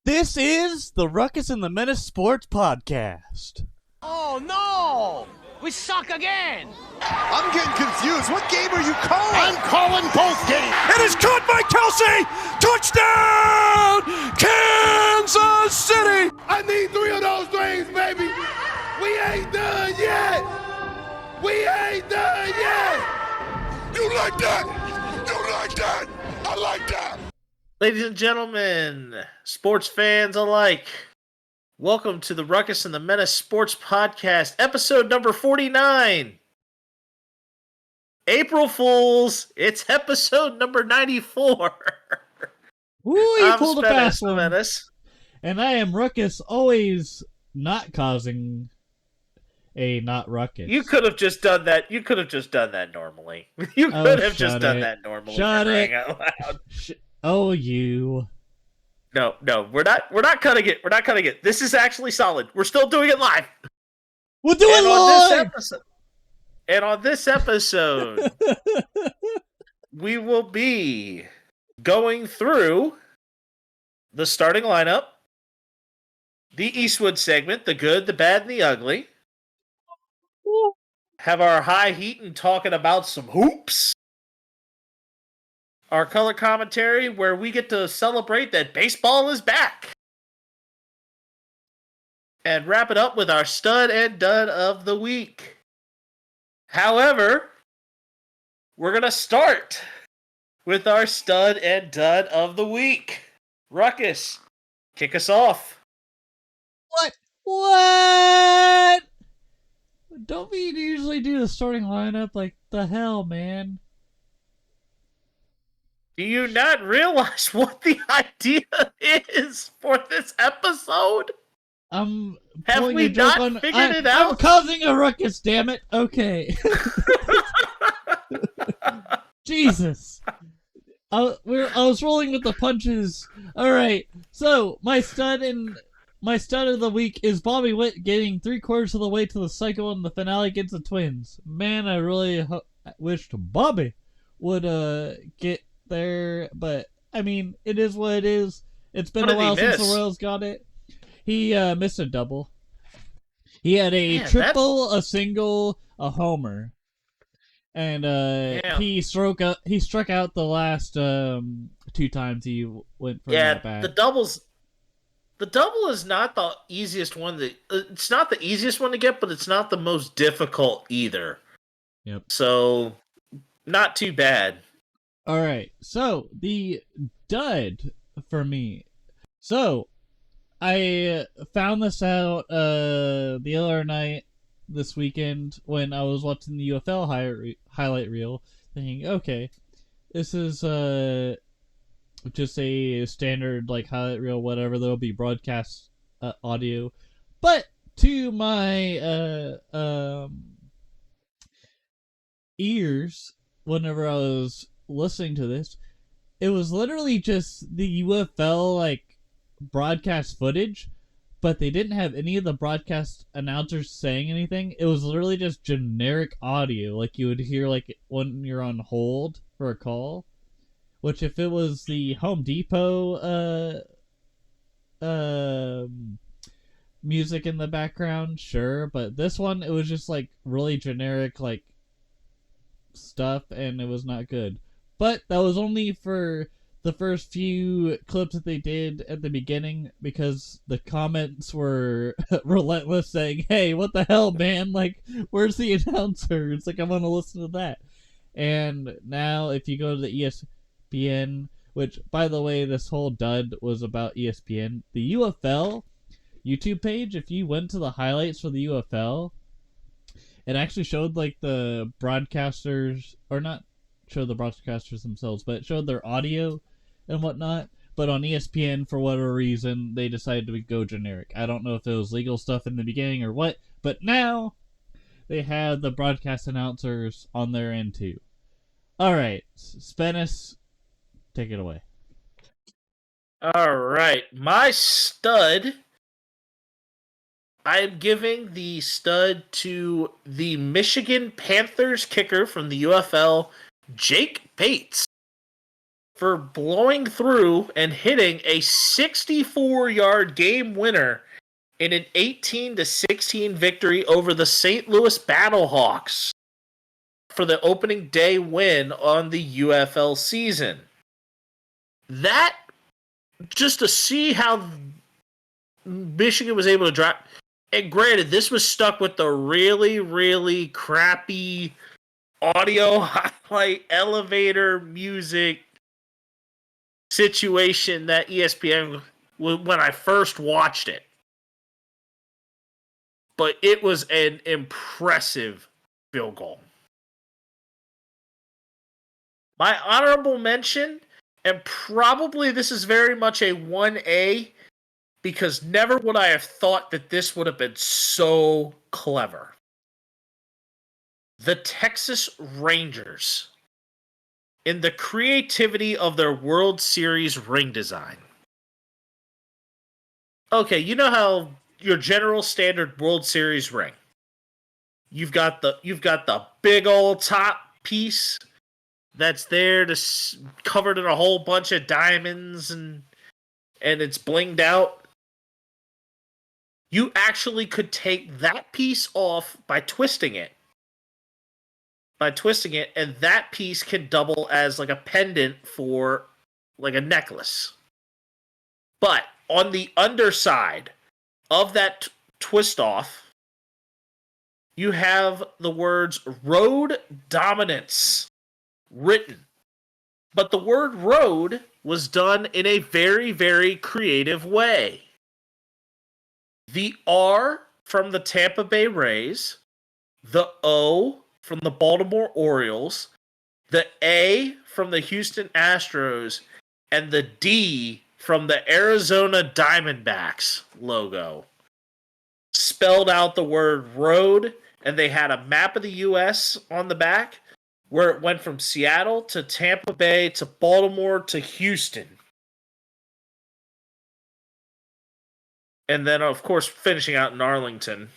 This is the Ruckus and The Menace Sports Podcast. Oh no! We suck again! I'm getting confused. What game are you calling? I'm calling both games! It is caught by Kelsey! Touchdown! Kansas City! I need 3 of those things, baby! We ain't done yet! We ain't done yet! You like that? You like that? I like that! Ladies and gentlemen, sports fans alike, welcome to the Ruckus and the Menace Sports Podcast, episode number 49. April Fools, it's episode number 94. Woo, you I'm pulled a Menace, fast the one. Menace. And I am Ruckus, always not causing a not ruckus. You could have just done that. You could have just done that normally. You could have just done that normally. Shut it. Out loud. Oh, you. No, we're not cutting it. We're not cutting it. This is actually solid. We're still doing it live. We'll do it live! On this episode, we will be going through the starting lineup, the Eastwood segment, the good, the bad, and the ugly. Have our high heat and talking about some hoops. Our color commentary, where we get to celebrate that baseball is back. And wrap it up with our stud and dud of the week. However, we're going to start with our stud and dud of the week. Ruckus, kick us off. What? Don't we usually do the starting lineup? Like, the hell, man? Do you not realize what the idea is for this episode? Have we not figured it out? I'm causing a ruckus, damn it. Okay. Jesus. I was rolling with the punches. All right. So my stud of the week is Bobby Witt getting 3/4 of the way to the cycle in the finale against the Twins. Man, I really wished Bobby would get there, but I mean, it is what it is. It's been a while since the Royals got it. He missed a double. He had a triple, a single, a homer, and he struck out the last 2 times he went for that bat. The double is not the easiest one. It's not the easiest one to get, but it's not the most difficult either. Yep. So, not too bad. All right. So the dud for me. So I found this out the other night this weekend when I was watching the UFL highlight reel, thinking, okay, this is just a standard like highlight reel, whatever. There'll be broadcast audio, but to my ears, whenever I was listening to this, it was literally just the UFL like broadcast footage, but they didn't have any of the broadcast announcers saying anything. It was literally just generic audio, like you would hear like when you're on hold for a call. Which, if it was the Home Depot music in the background, sure, but this one, it was just like really generic like stuff, and it was not good. But that was only for the first few clips that they did at the beginning, because the comments were relentless, saying, hey, what the hell, man? Like, where's the announcer? It's like, I want to listen to that. And now, if you go to the ESPN, which, by the way, this whole dud was about ESPN, the UFL YouTube page, if you went to the highlights for the UFL, it actually showed, like, the broadcasters, or not show the broadcasters themselves, but it showed their audio and whatnot. But on ESPN, for whatever reason, they decided to go generic. I don't know if it was legal stuff in the beginning or what, but now they have the broadcast announcers on their end too. Alright, Spennis, take it away. Alright, my stud, I'm giving the stud to the Michigan Panthers kicker from the UFL, Jake Bates. for blowing through and hitting a 64-yard game winner in an 18-16 victory over the St. Louis Battlehawks for the opening day win on the UFL season. That, just to see how Michigan was able to drop. And granted, this was stuck with the really, really crappy audio highlight elevator music situation that ESPN when I first watched it. But it was an impressive field goal. My honorable mention, and probably this is very much a 1A, because never would I have thought that this would have been so clever. The Texas Rangers, in the creativity of their World Series ring design. Okay, you know how your general standard World Series ring. You've got the big old top piece that's there covered in a whole bunch of diamonds and it's blinged out. You actually could take that piece off by twisting it. And that piece can double as like a pendant for like a necklace. But on the underside of that twist off, you have the words road dominance written. But the word road was done in a very, very creative way. The R from the Tampa Bay Rays, the O from the Baltimore Orioles, the A from the Houston Astros, and the D from the Arizona Diamondbacks logo spelled out the word road, and they had a map of the U.S. on the back where it went from Seattle to Tampa Bay to Baltimore to Houston. And then, of course, finishing out in Arlington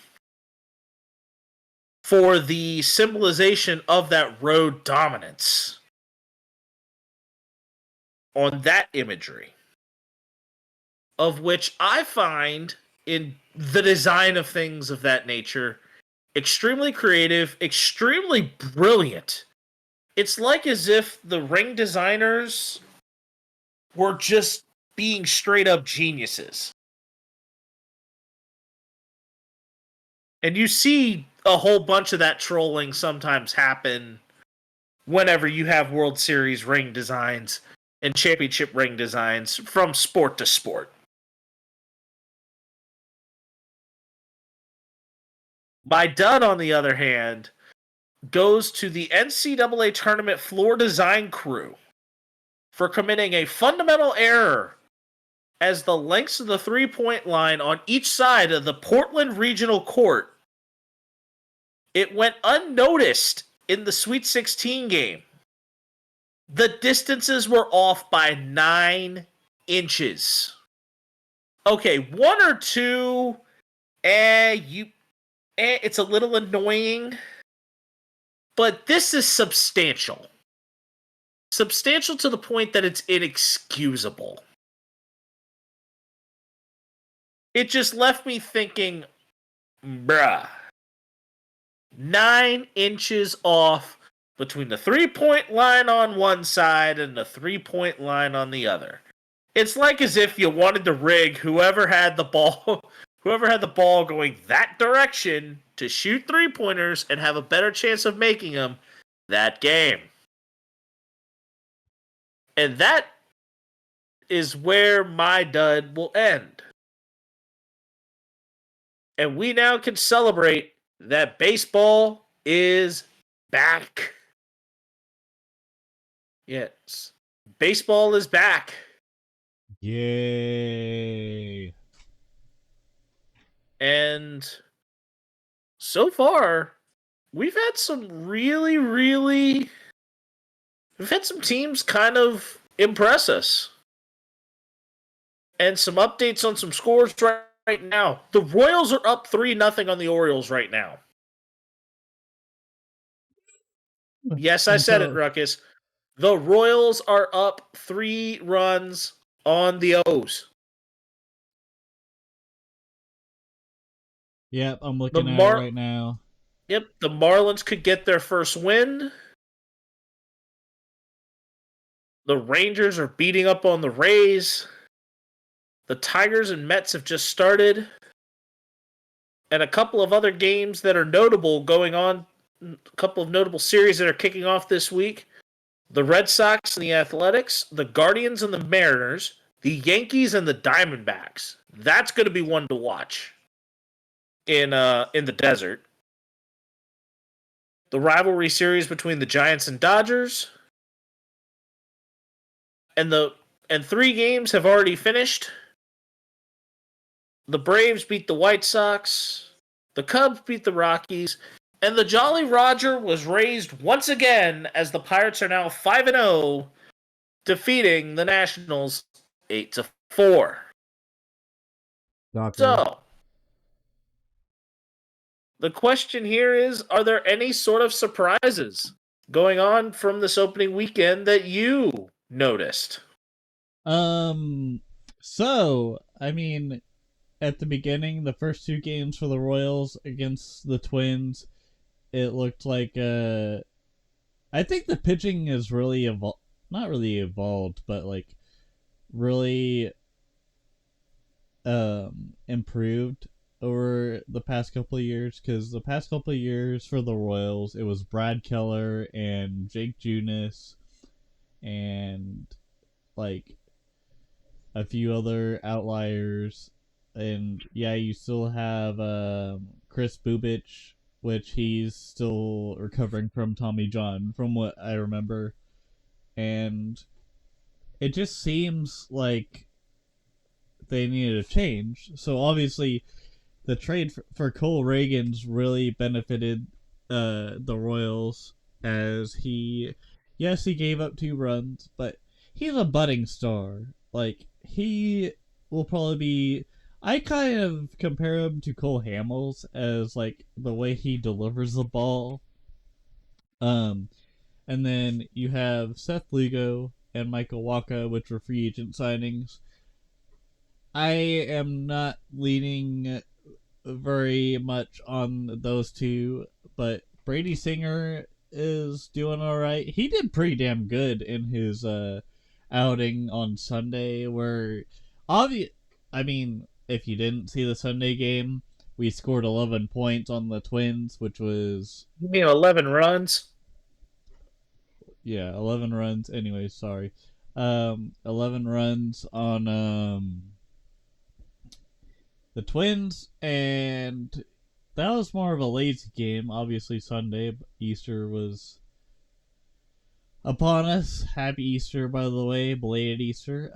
for the symbolization of that road dominance on that imagery, of which I find in the design of things of that nature extremely creative, extremely brilliant. It's like as if the ring designers were just being straight up geniuses. And you see a whole bunch of that trolling sometimes happen whenever you have World Series ring designs and championship ring designs from sport to sport. My dud, on the other hand, goes to the NCAA tournament floor design crew for committing a fundamental error as the lengths of the three-point line on each side of the Portland Regional Court. It went unnoticed in the Sweet 16 game. The distances were off by 9 inches. Okay, 1 or 2, it's a little annoying, but this is substantial. Substantial to the point that it's inexcusable. It just left me thinking, bruh. 9 inches off between the three-point line on one side and the three-point line on the other. It's like as if you wanted to rig whoever had the ball going that direction to shoot three-pointers and have a better chance of making them that game. And that is where my dud will end. And we now can celebrate that baseball is back. Yes. Baseball is back. Yay. And so far, we've had some we've had some teams kind of impress us. And some updates on some scores right now. The Royals are up 3-0 on the Orioles right now. Yes, I said it, Ruckus. The Royals are up 3 runs on the O's. Yep, I'm looking at it right now. Yep, the Marlins could get their first win. The Rangers are beating up on the Rays. The Tigers and Mets have just started. And a couple of other games that are notable going on. A couple of notable series that are kicking off this week. The Red Sox and the Athletics. The Guardians and the Mariners. The Yankees and the Diamondbacks. That's going to be one to watch in the desert. The rivalry series between the Giants and Dodgers. And 3 games have already finished. The Braves beat the White Sox. The Cubs beat the Rockies. And the Jolly Roger was raised once again as the Pirates are now 5-0, defeating the Nationals 8-4. Doctor. So, the question here is, are there any sort of surprises going on from this opening weekend that you noticed? So, I mean, at the beginning, the first 2 games for the Royals against the Twins, it looked like I think the pitching is really not really evolved, but like really improved over the past couple of years, because the past couple of years for the Royals, it was Brad Keller and Jake Junis and like a few other outliers. And yeah, you still have Chris Bubich, which he's still recovering from Tommy John, from what I remember. And it just seems like they needed a change. So obviously, the trade for Cole Reagan's really benefited the Royals, as he gave up 2 runs, but he's a budding star. Like, he will probably be. I kind of compare him to Cole Hamels as like the way he delivers the ball. And then you have Seth Lugo and Michael Wacha, which were free agent signings. I am not leaning very much on those 2, but Brady Singer is doing all right. He did pretty damn good in his outing on Sunday, where I mean, if you didn't see the Sunday game, we scored 11 points on the Twins, which was... You mean 11 runs? Yeah, 11 runs. Anyway, sorry. 11 runs on the Twins, and that was more of a lazy game. Obviously, Sunday, Easter was upon us. Happy Easter, by the way, belated Easter.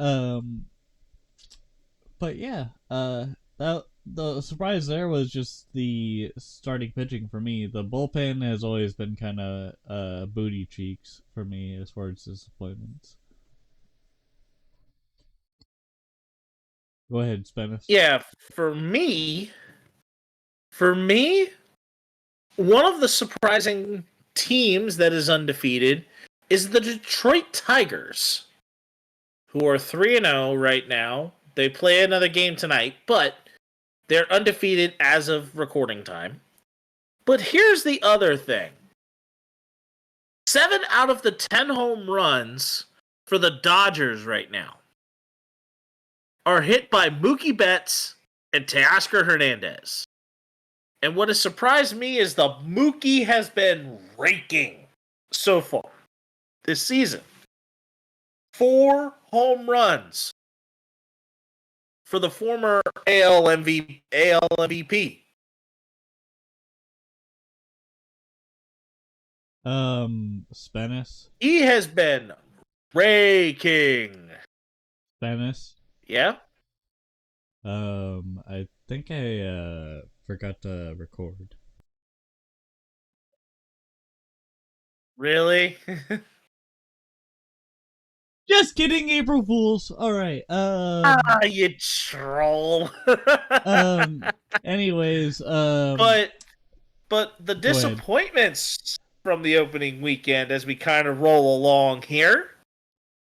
But yeah, the surprise there was just the starting pitching for me. The bullpen has always been kind of booty cheeks for me as far as disappointments. Go ahead, Spennis. Yeah, for me, one of the surprising teams that is undefeated is the Detroit Tigers, who are 3-0 right now. They play another game tonight, but they're undefeated as of recording time. But here's the other thing. 7 out of the 10 home runs for the Dodgers right now are hit by Mookie Betts and Teoscar Hernandez. And what has surprised me is the Mookie has been raking so far this season. 4 home runs for the former AL MVP. Spennis. He has been raking. Spennis. Yeah? I think I forgot to record. Really? Just kidding, April Fools. All right. You troll. Anyways, but the disappointments from the opening weekend as we kind of roll along here?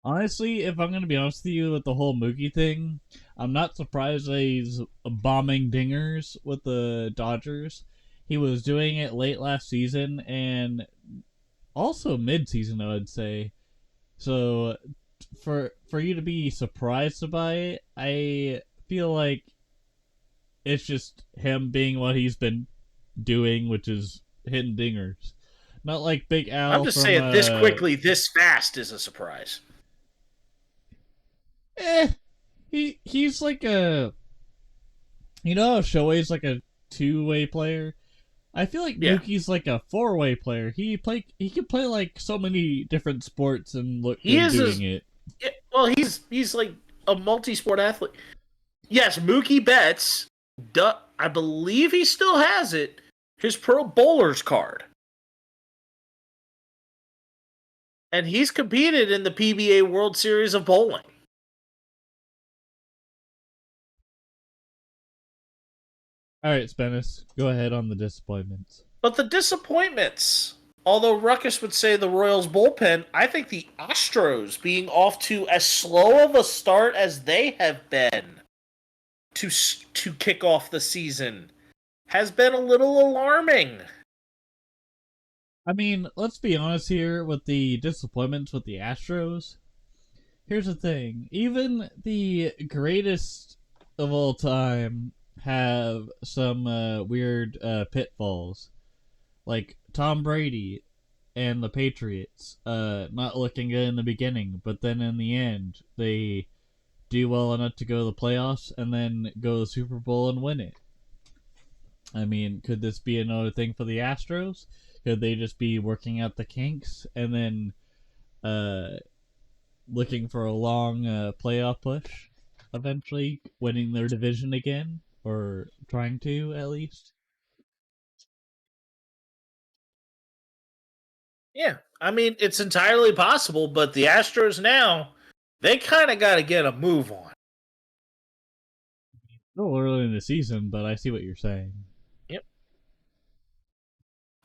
Honestly, if I'm gonna be honest with you with the whole Mookie thing, I'm not surprised that he's bombing dingers with the Dodgers. He was doing it late last season and also mid-season, I would say. So for you to be surprised by it, I feel like it's just him being what he's been doing, which is hitting dingers. Not like Big I'm Al just from saying, this quickly, this fast is a surprise. eh, he's like a how Shohei's like a two-way player. I feel like Yeah. Mookie's like a four-way player. He can play like so many different sports and look He good is doing it. Well, he's like a multi-sport athlete. Yes, Mookie Betts, I believe he still has it, his pro bowler's card. And he's competed in the PBA World Series of Bowling. All right, Spennis, go ahead on the disappointments. But the disappointments, although Ruckus would say the Royals bullpen, I think the Astros being off to as slow of a start as they have been to kick off the season has been a little alarming. I mean, let's be honest here with the disappointments with the Astros. Here's the thing. Even the greatest of all time have some weird pitfalls. Like Tom Brady and the Patriots not looking good in the beginning, but then in the end, they do well enough to go to the playoffs and then go to the Super Bowl and win it. I mean, could this be another thing for the Astros? Could they just be working out the kinks and then looking for a long playoff push, eventually winning their division again, or trying to at least? Yeah, I mean, it's entirely possible, but the Astros now, they kind of got to get a move on. A little early in the season, but I see what you're saying. Yep.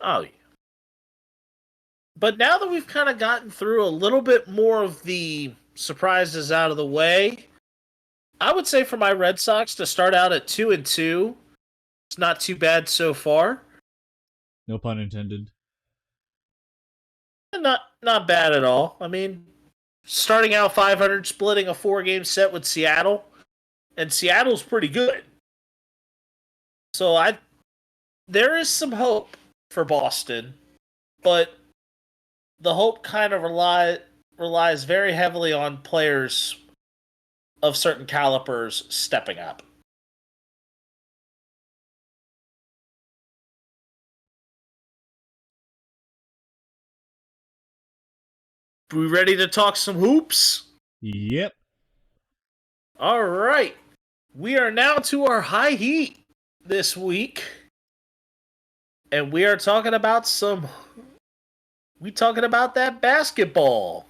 Oh, yeah. But now that we've kind of gotten through a little bit more of the surprises out of the way, I would say for my Red Sox to start out at 2-2, it's not too bad so far. No pun intended. Not bad at all. I mean, starting out 500, splitting a 4-game set with Seattle, and Seattle's pretty good. So there is some hope for Boston, but the hope kind of relies very heavily on players of certain calibers stepping up. We ready to talk some hoops? Yep. All right. We are now to our high heat this week. And we are talking about that basketball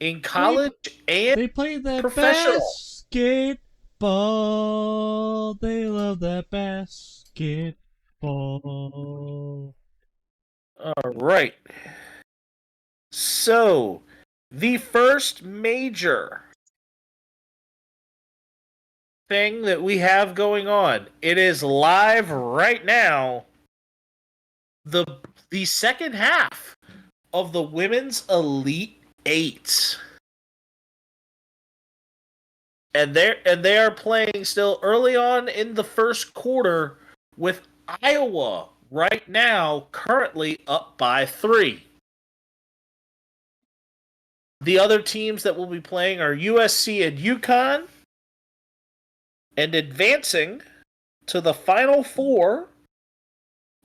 in college and They play that professional. basketball. They love that basketball. All right. So, the first major thing that we have going on, it is live right now. The second half of the Women's Elite Eight. And they are playing still early on in the first quarter with Iowa right now currently up by 3. The other teams that will be playing are USC and UConn. And advancing to the Final Four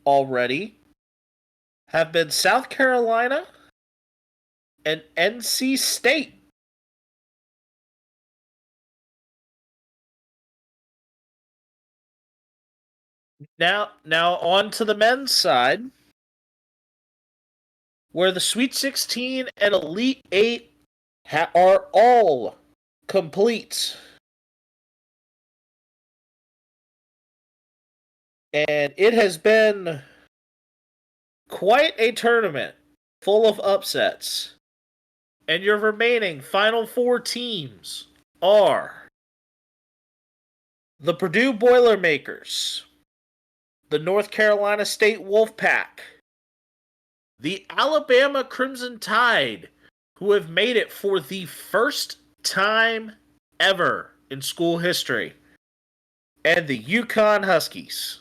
already have been South Carolina and NC State. Now on to the men's side, where the Sweet 16 and Elite 8 are all complete. And it has been Quite a tournament full of upsets. And your remaining Final Four teams are the Purdue Boilermakers, the North Carolina State Wolfpack, the Alabama Crimson Tide, who have made it for the first time ever in school history, and the UConn Huskies.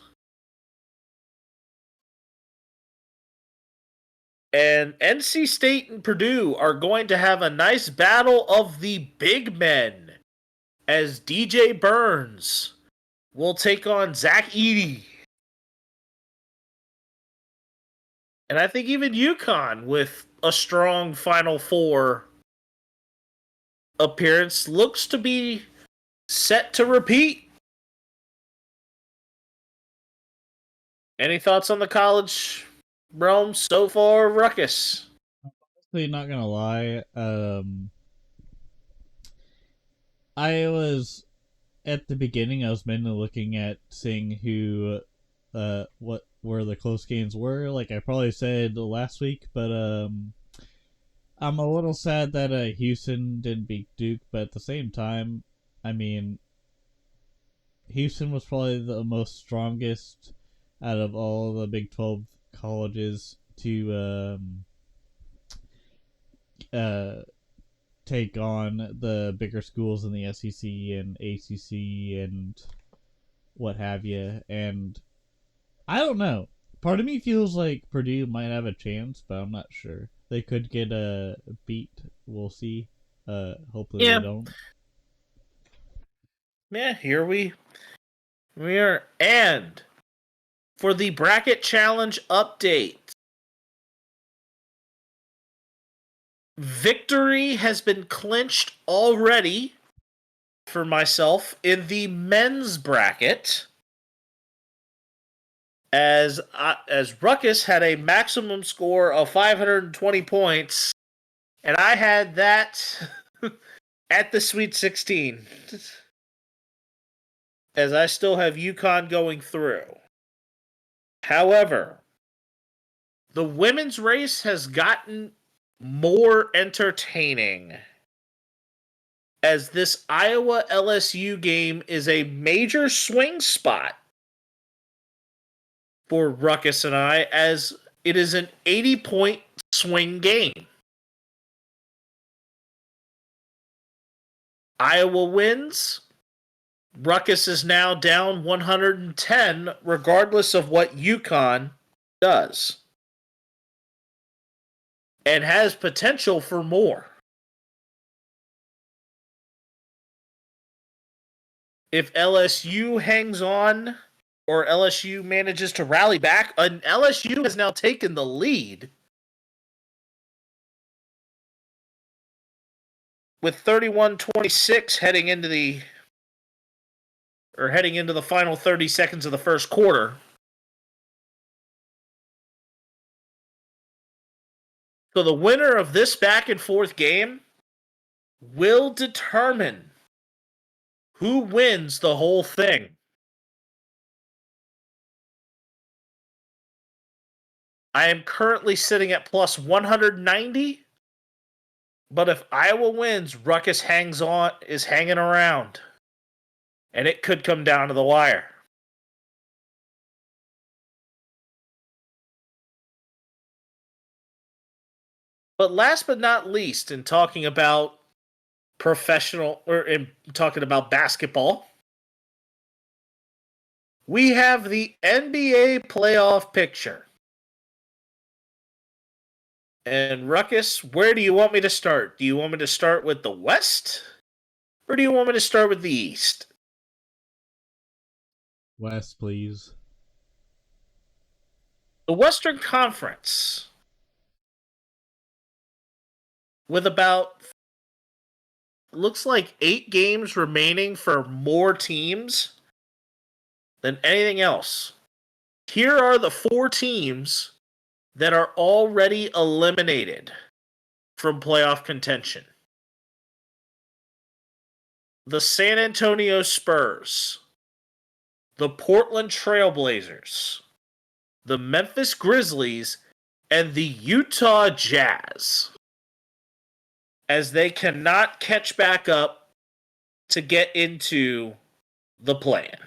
And NC State and Purdue are going to have a nice battle of the big men as DJ Burns will take on Zach Edey. And I think even UConn, with a strong Final Four appearance, looks to be set to repeat. Any thoughts on the college realm so far, Ruckus? Honestly, not gonna lie. I was at the beginning. I was mainly looking at seeing who, what where the close games were. Like I probably said last week, but I'm a little sad that Houston didn't beat Duke. But at the same time, I mean, Houston was probably the most strongest out of all the Big 12 colleges to take on the bigger schools in the SEC and ACC and what have you. And I don't know. Part of me feels like Purdue might have a chance, but I'm not sure. They could get a beat. We'll see. Hopefully Yeah. they don't. Yeah, here we are. And for the bracket challenge update, victory has been clinched already for myself in the men's bracket, as Ruckus had a maximum score of 520 points, and I had that at the Sweet 16, as I still have UConn going through. However, the women's race has gotten more entertaining, as this Iowa LSU game is a major swing spot for Ruckus and I, as it is an 80-point swing game. Iowa wins. Ruckus is now down 110, regardless of what UConn does, and has potential for more. If LSU hangs on, or LSU manages to rally back, and LSU has now taken the lead with 31-26 heading into the final 30 seconds of the first quarter. So the winner of this back and forth game will determine who wins the whole thing. I am currently sitting at plus 190, but if Iowa wins, Ruckus is hanging around, and it could come down to the wire. But last but not least, in talking about basketball, we have the NBA playoff picture. And Ruckus, where do you want me to start? Do you want me to start with the West? Or do you want me to start with the East? West, please. The Western Conference, with about, looks like 8 games remaining for more teams than anything else. Here are the 4 teams that are already eliminated from playoff contention. The San Antonio Spurs, the Portland Trailblazers, the Memphis Grizzlies, and the Utah Jazz, as they cannot catch back up to get into the play-in.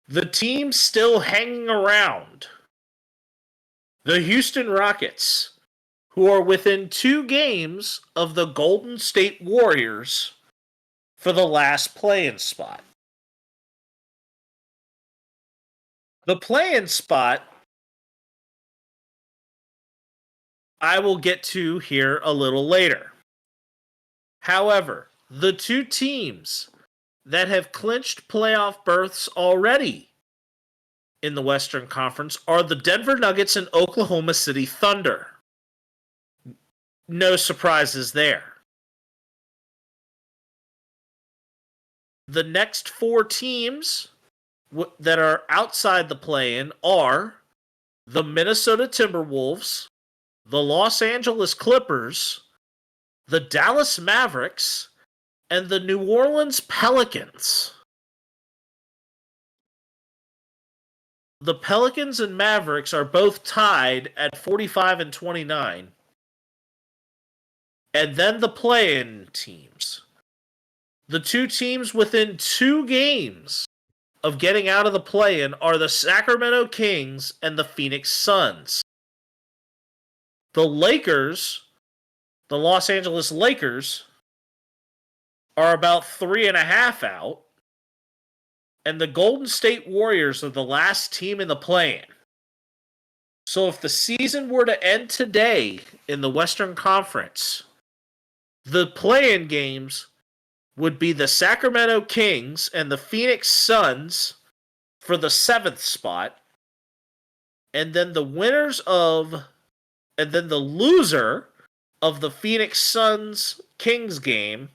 The team still hanging around, the Houston Rockets, who are within 2 games of the Golden State Warriors for the last play-in spot. The play-in spot I will get to here a little later. However, the 2 teams that have clinched playoff berths already in the Western Conference are the Denver Nuggets and Oklahoma City Thunder. No surprises there. The next 4 teams that are outside the play-in are the Minnesota Timberwolves, the Los Angeles Clippers, the Dallas Mavericks, and the New Orleans Pelicans. The Pelicans and Mavericks are both tied at 45 and 29. And then the play-in teams. The 2 teams within 2 games of getting out of the play-in are the Sacramento Kings and the Phoenix Suns. The Lakers, the Los Angeles Lakers, are about 3.5 out. And the Golden State Warriors are the last team in the play-in. So if the season were to end today in the Western Conference, the play-in games would be the Sacramento Kings and the Phoenix Suns for the 7th spot. And then the loser of the Phoenix Suns Kings game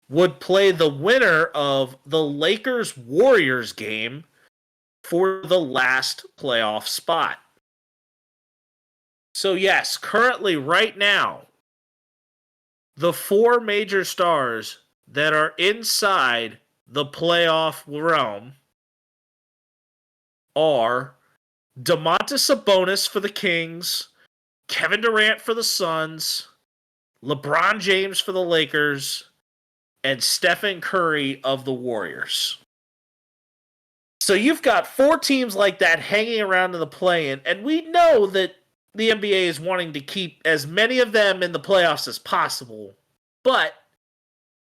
would play the winner of the Lakers Warriors game for the last playoff spot. So yes, currently right now, the 4 major stars that are inside the playoff realm are Domantas Sabonis for the Kings, Kevin Durant for the Suns, LeBron James for the Lakers, and Stephen Curry of the Warriors. So you've got 4 teams like that hanging around in the play-in, and we know that the NBA is wanting to keep as many of them in the playoffs as possible, but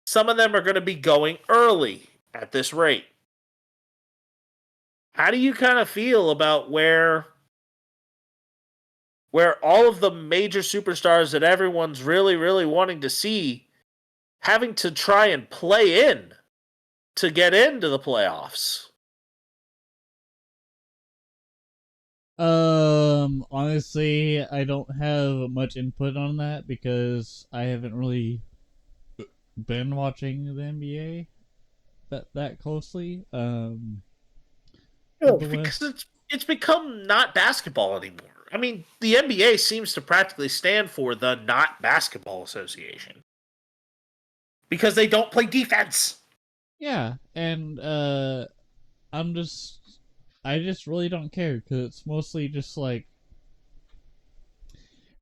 some of them are going to be going early at this rate. How do you kind of feel about where all of the major superstars that everyone's really, really wanting to see having to try and play in to get into the playoffs? Honestly, I don't have much input on that because I haven't really been watching the NBA that closely. No, because it's become not basketball anymore. I mean, the NBA seems to practically stand for the Not Basketball Association because they don't play defense. Yeah, and I just really don't care because it's mostly just like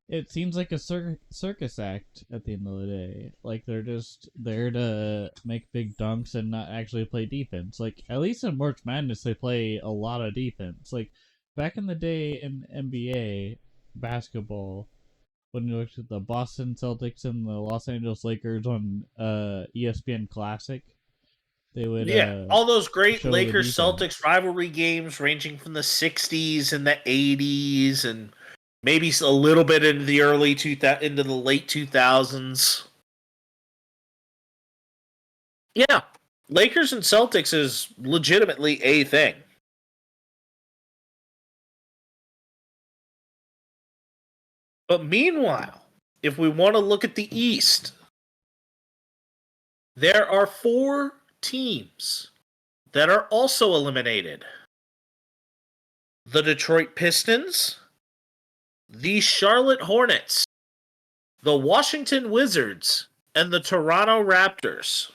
it seems like a circus act at the end of the day. Like they're just there to make big dunks and not actually play defense. Like at least in March Madness they play a lot of defense. Like back in the day in NBA basketball, when you looked at the Boston Celtics and the Los Angeles Lakers on ESPN Classic, they would all those great show the Lakers defense. Celtics rivalry games ranging from the 60s and the 80s and maybe a little bit into the into the late 2000s. Yeah, Lakers and Celtics is legitimately a thing. But meanwhile, if we want to look at the East, there are 4 teams that are also eliminated. The Detroit Pistons, the Charlotte Hornets, the Washington Wizards, and the Toronto Raptors.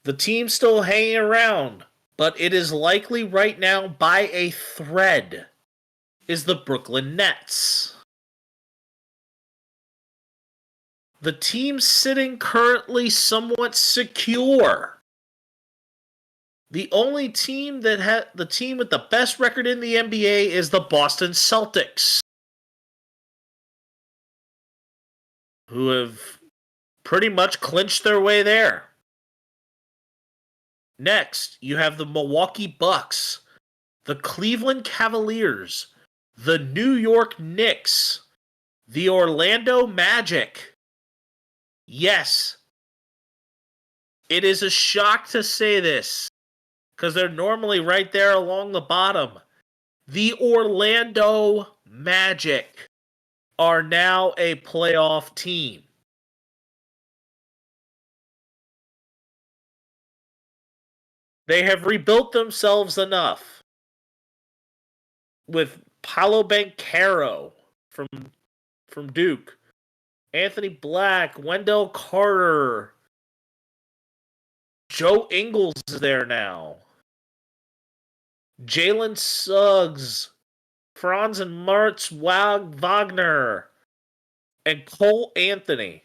The team's still hanging around, but it is likely right now by a thread is the Brooklyn Nets. The team sitting currently somewhat secure. The only team that had the team with the best record in the NBA is the Boston Celtics, who have pretty much clinched their way there. Next, you have the Milwaukee Bucks, the Cleveland Cavaliers, the New York Knicks, the Orlando Magic. Yes, it is a shock to say this, because they're normally right there along the bottom. The Orlando Magic are now a playoff team. They have rebuilt themselves enough with Paolo Banchero from Duke, Anthony Black, Wendell Carter, Joe Ingles is there now, Jalen Suggs, Franz and Martz Wagner, and Cole Anthony.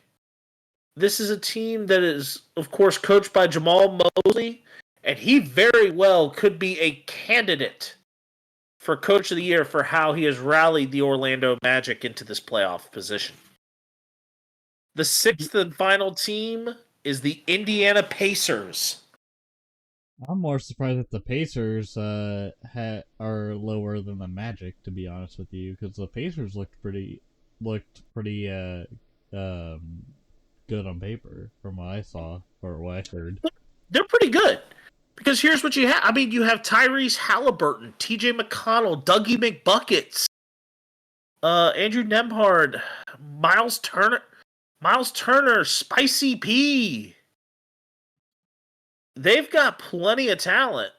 This is a team that is, of course, coached by Jamal Mosley, and he very well could be a candidate for Coach of the Year for how he has rallied the Orlando Magic into this playoff position. The sixth and final team is the Indiana Pacers. I'm more surprised that the Pacers are lower than the Magic, to be honest with you, because the Pacers looked pretty good on paper from what I saw or what I heard. They're pretty good. Because here's what you have. I mean, you have Tyrese Halliburton, TJ McConnell, Dougie McBuckets, Andrew Nembhard, Miles Turner, Spicy P. They've got plenty of talent.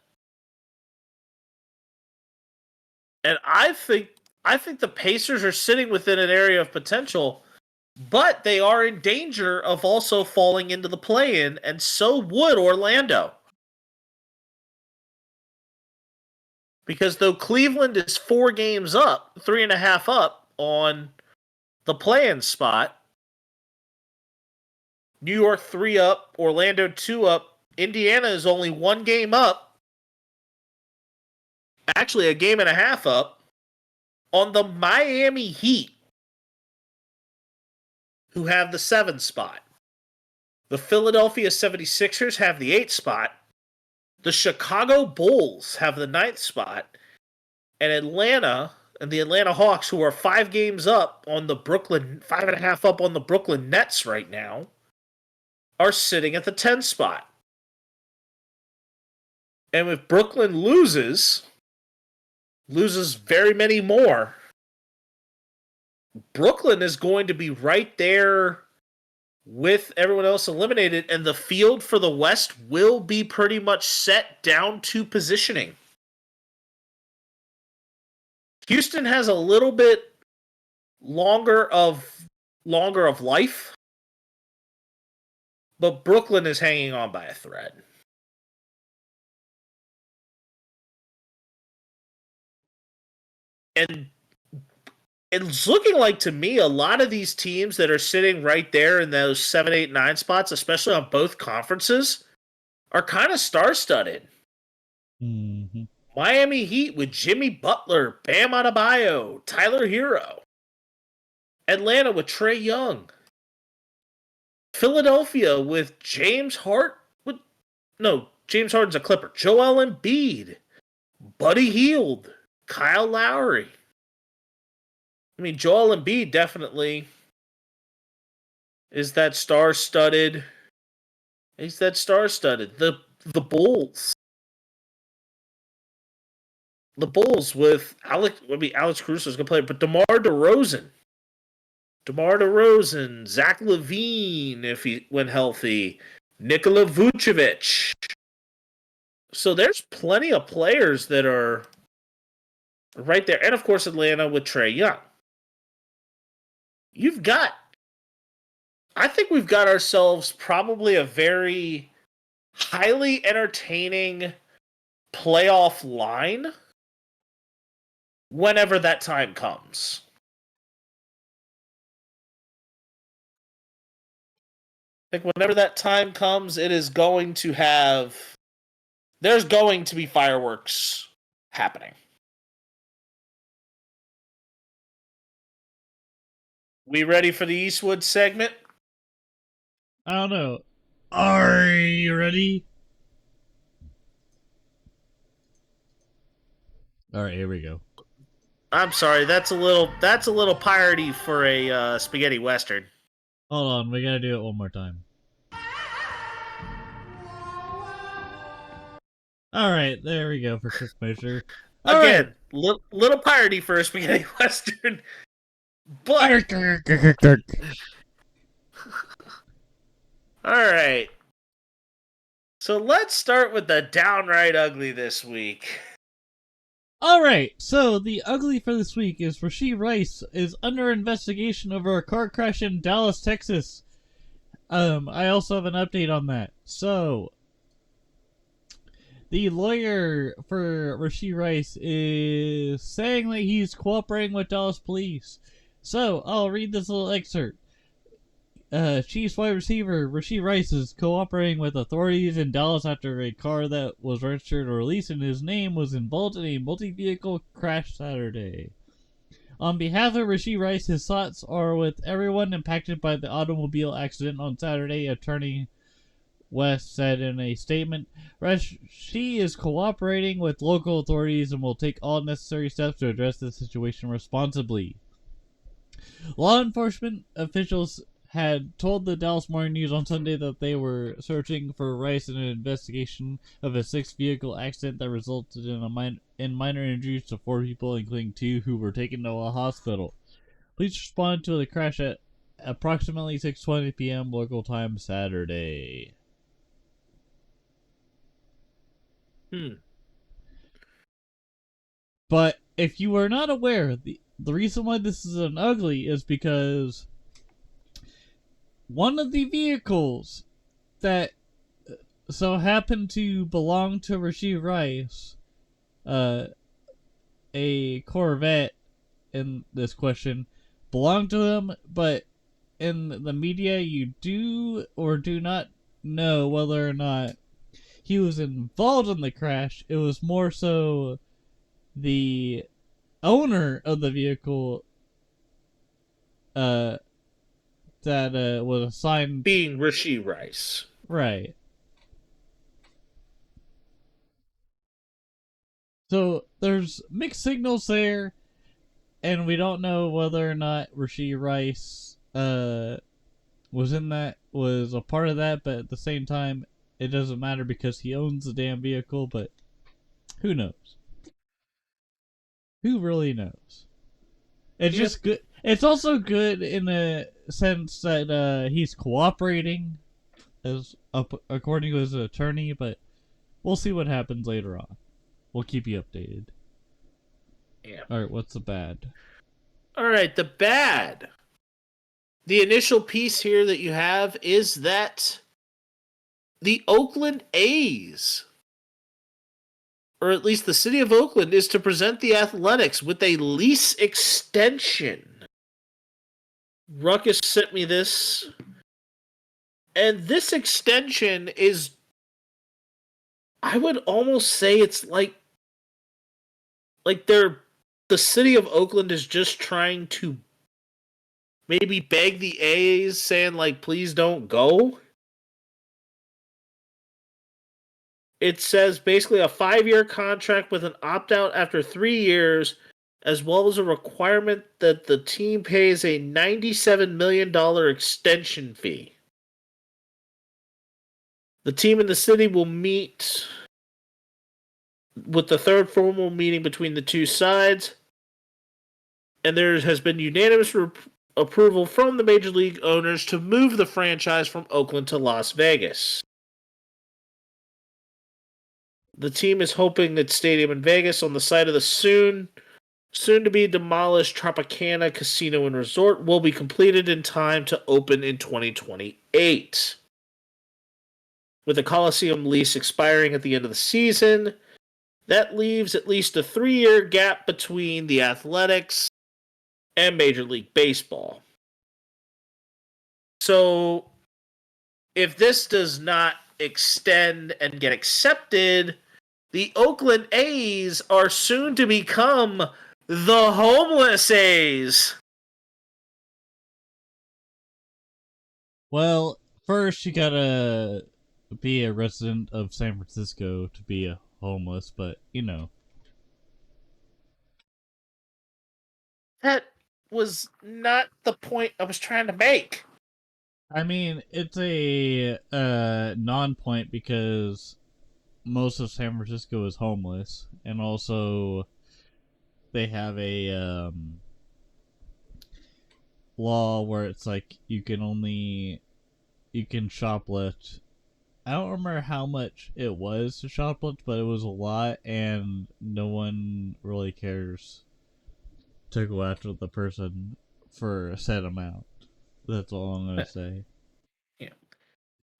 And I think the Pacers are sitting within an area of potential, but they are in danger of also falling into the play-in, and so would Orlando. Because though Cleveland is 4 games up, 3.5 up on the play-in spot, New York 3 up, Orlando 2 up, Indiana is only 1 game up, actually a game and a half up, on the Miami Heat, who have the 7 spot. The Philadelphia 76ers have the 8 spot. The Chicago Bulls have the 9th spot. And Atlanta and the Atlanta Hawks, who are 5 games up on the 5.5 up on the Brooklyn Nets right now, are sitting at the 10 spot. And if Brooklyn loses very many more, Brooklyn is going to be right there with everyone else eliminated, and the field for the West will be pretty much set down to positioning. Houston has a little bit longer of life, but Brooklyn is hanging on by a thread. And it's looking like, to me, a lot of these teams that are sitting right there in those 7, 8, 9 spots, especially on both conferences, are kind of star-studded. Mm-hmm. Miami Heat with Jimmy Butler, Bam Adebayo, Tyler Hero. Atlanta with Trae Young. Philadelphia with James Harden's a Clipper. Joel Embiid, Buddy Hield, Kyle Lowry. I mean, Joel Embiid definitely is that star-studded. He's that star-studded. The Bulls. The Bulls with Alex Caruso is going to play, but DeMar DeRozan, Zach LaVine when healthy, Nikola Vucevic. So there's plenty of players that are right there, and of course Atlanta with Trae Young. I think we've got ourselves probably a very highly entertaining playoff line whenever that time comes. I think whenever that time comes, there's going to be fireworks happening. We ready for the Eastwood segment? I don't know. Are you ready? All right, here we go. I'm sorry, that's a little piratey for a spaghetti western. Hold on, we gotta do it one more time. All right, there we go for quick measure. All Again, little piratey for a spaghetti western, but all right. So let's start with the downright ugly this week. All right, so the ugly for this week is Rashee Rice is under investigation over a car crash in Dallas, Texas. I also have an update on that. So, the lawyer for Rashee Rice is saying that he's cooperating with Dallas police. So, I'll read this little excerpt. Chiefs wide receiver Rashee Rice is cooperating with authorities in Dallas after a car that was registered or released in his name was involved in a multi-vehicle crash Saturday. On behalf of Rashee Rice, his thoughts are with everyone impacted by the automobile accident on Saturday, Attorney West said in a statement. Rashee is cooperating with local authorities and will take all necessary steps to address the situation responsibly. Law enforcement officials had told the Dallas Morning News on Sunday that they were searching for Rice in an investigation of a 6-vehicle accident that resulted in minor injuries to 4 people, including 2 who were taken to a hospital. Police responded to the crash at approximately 6:20 p.m. local time Saturday. But if you are not aware, the reason why this is an ugly is because one of the vehicles that so happened to belong to Rashee Rice, a Corvette in this question, belonged to him, but in the media you do or do not know whether or not he was involved in the crash. It was more so the owner of the vehicle that was assigned Being Rashee Rice. right. So there's mixed signals there, and we don't know whether or not Rashee Rice was a part of that, but at the same time it doesn't matter because he owns the damn vehicle, but who knows? Who really knows? It's just good. It's also good in a sense that he's cooperating, according to his attorney. But we'll see what happens later on. We'll keep you updated. Yeah. All right. What's the bad? All right, the bad. The initial piece here that you have is that the Oakland A's, or at least the city of Oakland, is to present the Athletics with a lease extension. Ruckus sent me this, and this extension is, I would almost say it's like the city of Oakland is just trying to maybe beg the A's, saying like, please don't go. It says basically a 5-year contract with an opt-out after 3 years, as well as a requirement that the team pays a $97 million extension fee. The team and the city will meet with the third formal meeting between the two sides, and there has been unanimous approval from the Major League owners to move the franchise from Oakland to Las Vegas. The team is hoping that stadium in Vegas on the site of the soon-to-be demolished Tropicana Casino and Resort will be completed in time to open in 2028. With the Coliseum lease expiring at the end of the season, that leaves at least a 3-year gap between the Athletics and Major League Baseball. So, if this does not extend and get accepted, the Oakland A's are soon to become the homeless A's. Well, first you gotta be a resident of San Francisco to be a homeless, but you know. That was not the point I was trying to make. I mean, it's a non-point because most of San Francisco is homeless, and also they have a law where it's like you can shoplift. I don't remember how much it was to shoplift, but it was a lot, and no one really cares to go after the person for a set amount. That's all I'm gonna say. Yeah.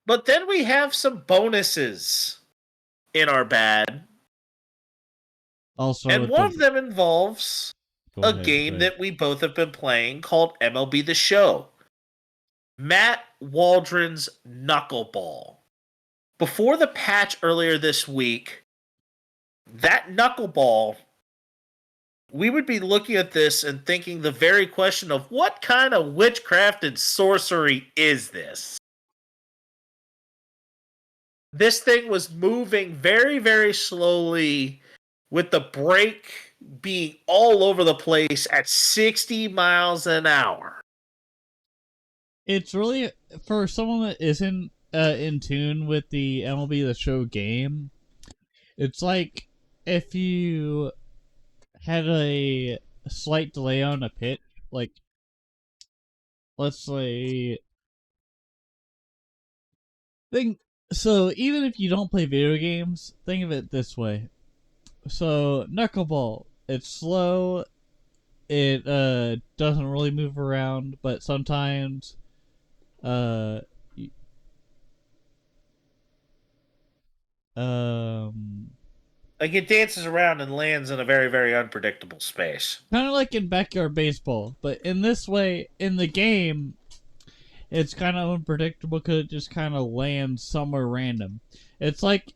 But then we have some bonuses in our bad. Also, And one of them involves a game that we both have been playing called MLB The Show. Matt Waldron's Knuckleball. Before the patch earlier this week, that Knuckleball, we would be looking at this and thinking the very question of what kind of witchcraft and sorcery is this? This thing was moving very, very slowly with the brake being all over the place at 60 miles an hour. It's really, for someone that isn't in tune with the MLB The Show game, it's like if you had a slight delay on a pitch, like, let's say, so even if you don't play video games, think of it this way. So, Knuckleball, it's slow, it doesn't really move around, but sometimes uh like it dances around and lands in a very, very unpredictable space. kind of like in backyard baseball, but in this way, in the game, it's kind of unpredictable because it just kind of lands somewhere random. It's like,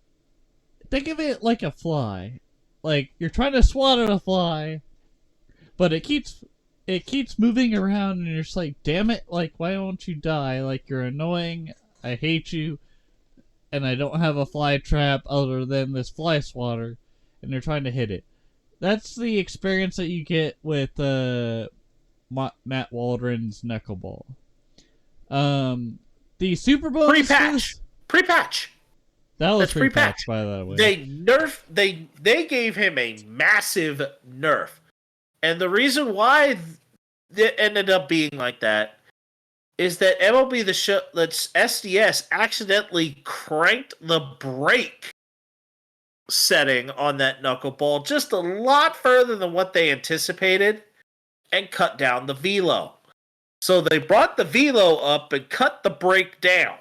think of it like a fly. Like, you're trying to swat at a fly, but it keeps moving around, and you're just like, damn it, like, why don't you die? Like, you're annoying, I hate you, and I don't have a fly trap other than this fly swatter, and you're trying to hit it. That's the experience that you get with Matt Waldron's Knuckleball. The Super Bowl Pre-patch. That was That's pre-patch, by the way. They gave him a massive nerf. And the reason why it ended up being like that is that MLB The Show, that's SDS, accidentally cranked the brake setting on that knuckleball just a lot further than what they anticipated and cut down the velo. So they brought the velo up and cut the brake down.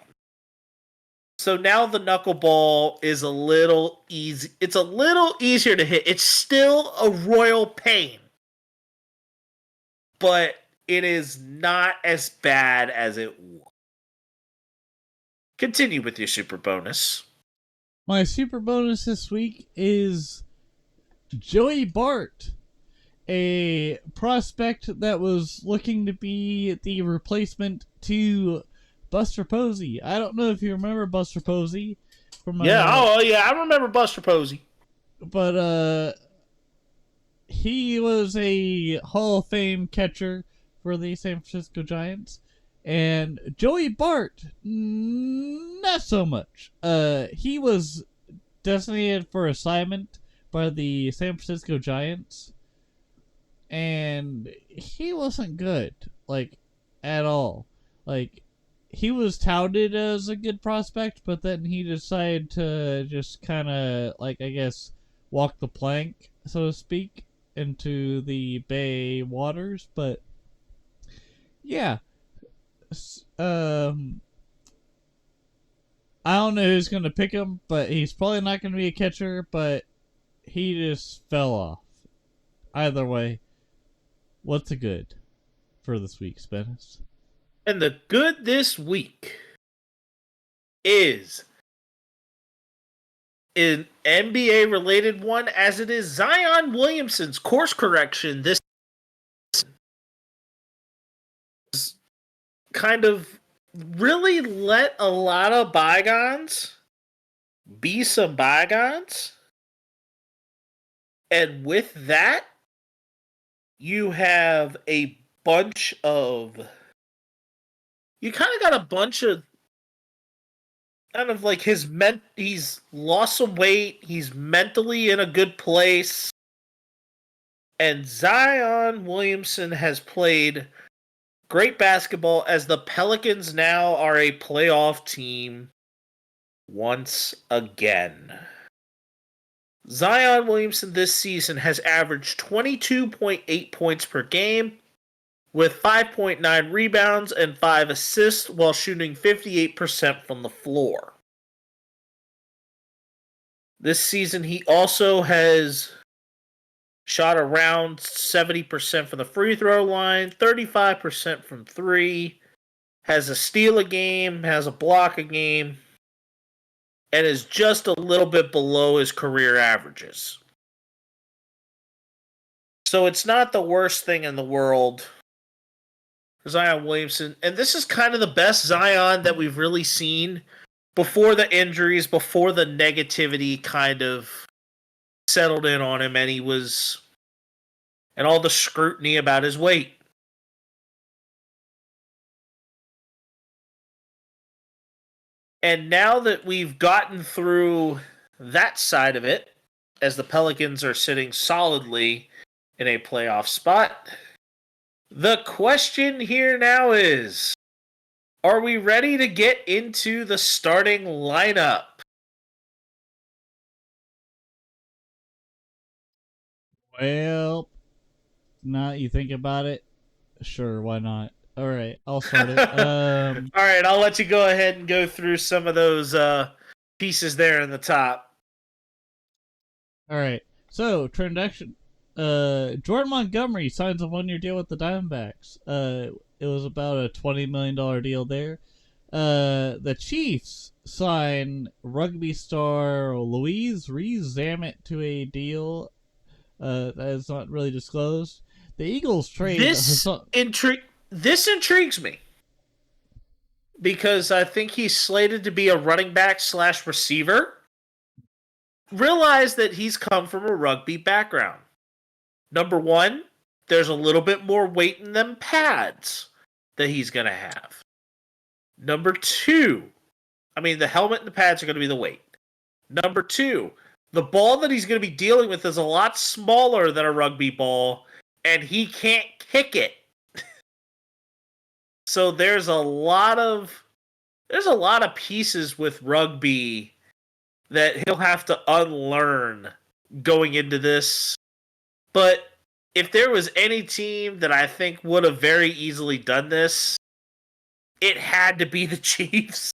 So now the knuckleball is a little easy. It's a little easier to hit. It's still a royal pain, but it is not as bad as it was. Continue with your super bonus. My super bonus this week is Joey Bart, a prospect that was looking to be the replacement to Buster Posey. I don't know if you remember Buster Posey from I remember Buster Posey. But he was a Hall of Fame catcher for the San Francisco Giants, and Joey Bart, not so much. He was designated for assignment by the San Francisco Giants, and he wasn't good, like, at all. Like, he was touted as a good prospect, but then he decided to just kind of, like, I guess, walk the plank, so to speak, into the Bay waters. But yeah, I don't know who's gonna pick him, but he's probably not gonna be a catcher. But he just fell off. Either way, what's the good for this week's Menace? And the good this week is an NBA related one, as it is Zion Williamson's course correction. This kind of really let a lot of bygones be some bygones. And with that, you have a bunch of. You kind of got a bunch of. Kind of like he's lost some weight, he's mentally in a good place. And Zion Williamson has played great basketball as the Pelicans now are a playoff team once again. Zion Williamson this season has averaged 22.8 points per game with 5.9 rebounds and 5 assists while shooting 58% from the floor. This season he also has shot around 70% from the free throw line, 35% from 3, has a steal a game, has a block a game, and is just a little bit below his career averages. So it's not the worst thing in the world for Zion Williamson. And this is kind of the best Zion that we've really seen before the injuries, before the negativity kind of settled in on him, and and all the scrutiny about his weight. And now that we've gotten through that side of it, as the Pelicans are sitting solidly in a playoff spot, the question here now is, are we ready to get into the starting lineup? Well, now you think about it, sure, why not? All right, I'll start it. All right, I'll let you go ahead and go through some of those pieces there in the top. All right, so introduction. Jordan Montgomery signs a 1-year deal with the Diamondbacks. It was about a $20 million deal there. The Chiefs sign rugby star Louise Rees-Zammit to a deal that is not really disclosed. The Eagles trade This intrigues me because I think he's slated to be a running back / receiver. Realize that he's come from a rugby background. Number one, there's a little bit more weight in them pads that he's going to have. Number two, the helmet and the pads are going to be the weight. Number two, the ball that he's going to be dealing with is a lot smaller than a rugby ball, and he can't kick it. So there's a lot of pieces with rugby that he'll have to unlearn going into this. But if there was any team that I think would have very easily done this, it had to be the Chiefs.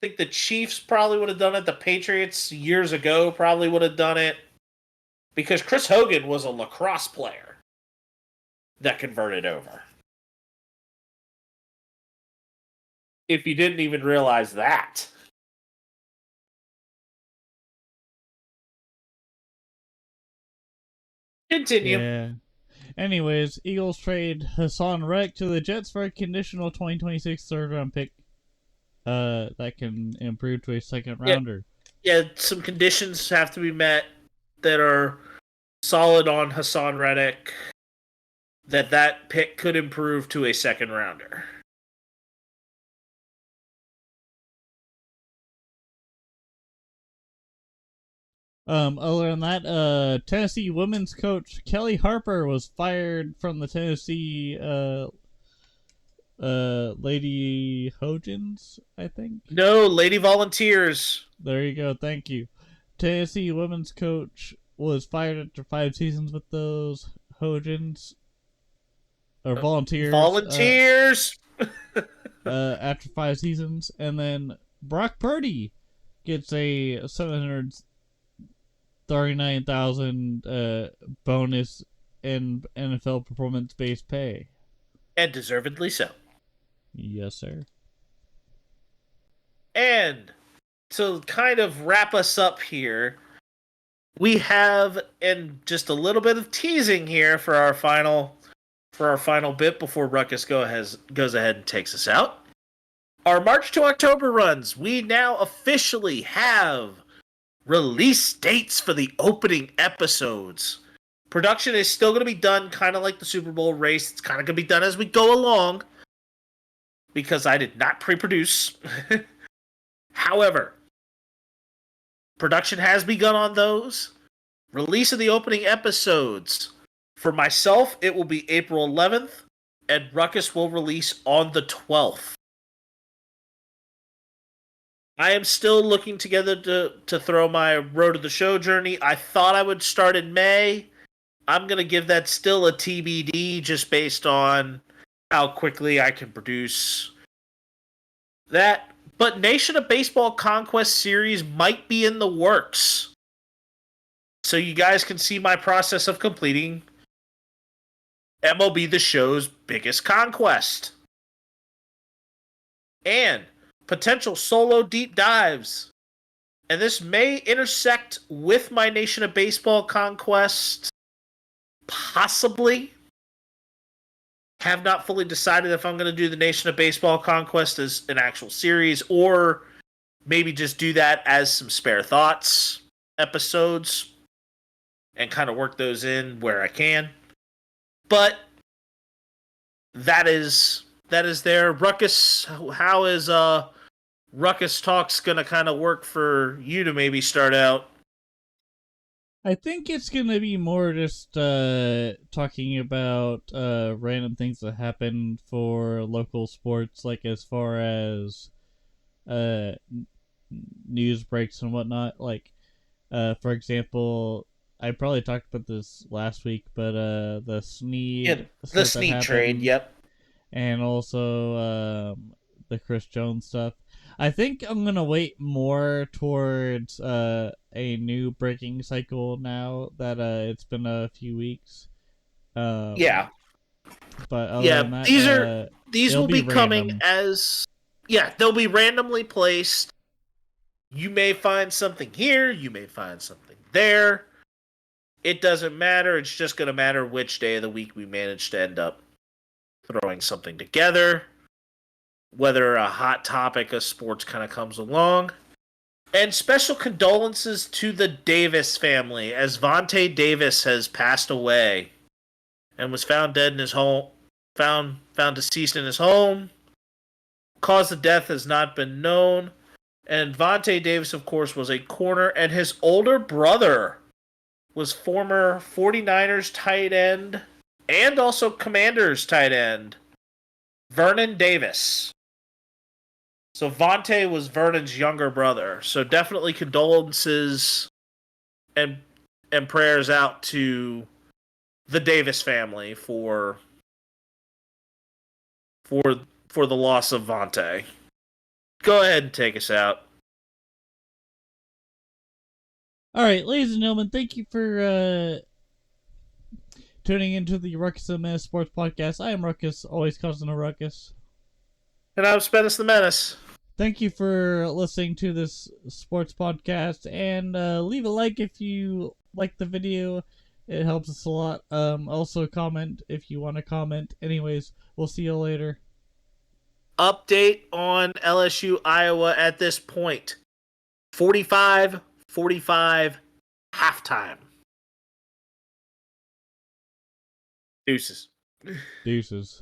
I think the Chiefs probably would have done it. The Patriots years ago probably would have done it. Because Chris Hogan was a lacrosse player that converted over. If you didn't even realize that. Continue. Yeah. Anyways, Eagles trade Hassan Reddick to the Jets for a conditional 2026 third-round pick. That can improve to a second rounder. Yeah, some conditions have to be met that are solid on Hassan Reddick. That pick could improve to a second rounder. Other than that, Tennessee women's coach Kelly Harper was fired from the Tennessee Lady Hojans, I think. No, Lady Volunteers. There you go. Thank you. Tennessee women's coach was fired after 5 seasons with those Hojans or Volunteers. Volunteers. After 5 seasons, and then Brock Purdy gets a 739,000 bonus in NFL performance-based pay. And deservedly so. Yes, sir. And to kind of wrap us up here, we have, and just a little bit of teasing here for our final bit before Ruckus goes ahead and takes us out. Our March to October runs, we now officially have release dates for the opening episodes. Production is still going to be done kind of like the Super Bowl race. It's kind of going to be done as we go along because I did not pre-produce. However, production has begun on those. Release of the opening episodes. For myself, it will be April 11th, and Ruckus will release on the 12th. I am still looking together to throw my Road to the Show journey. I thought I would start in May. I'm going to give that still a TBD just based on how quickly I can produce that. But Nation of Baseball Conquest series might be in the works. So you guys can see my process of completing MLB The Show's biggest conquest. And potential solo deep dives. And this may intersect with my Nation of Baseball Conquest. Possibly. Have not fully decided if I'm going to do the Nation of Baseball Conquest as an actual series or maybe just do that as some spare thoughts episodes and kind of work those in where I can. But that is there. Ruckus, how is Ruckus Talks gonna kind of work for you to maybe start out? I think it's gonna be more just talking about random things that happen for local sports, like as far as news breaks and whatnot. Like, for example, I probably talked about this last week, but the Snead The Snead trade, yep. and also the Chris Jones stuff. I think I'm gonna wait more towards a new breaking cycle now that it's been a few weeks. Yeah. But other than that, these will be coming random. as they'll be randomly placed. You may find something here, you may find something there. It doesn't matter. It's just going to matter which day of the week we manage to end up throwing something together. Whether a hot topic of sports kind of comes along. And special condolences to the Davis family as Vontae Davis has passed away and was found dead in his home, found deceased in his home. Cause of death has not been known. And Vontae Davis, of course, was a corner, and his older brother was former 49ers tight end and also Commanders tight end, Vernon Davis. So Vontae was Vernon's younger brother. So definitely condolences and prayers out to the Davis family for the loss of Vontae. Go ahead and take us out. All right, ladies and gentlemen, thank you for tuning into the Ruckus and the Menace Sports Podcast. I am Ruckus, always causing a ruckus. And I'm Ruckus and The Menace. Thank you for listening to this sports podcast, and leave a like if you like the video. It helps us a lot. Also comment if you want to comment. Anyways, we'll see you later. Update on LSU Iowa at this point. 45-45 halftime. Deuces. Deuces.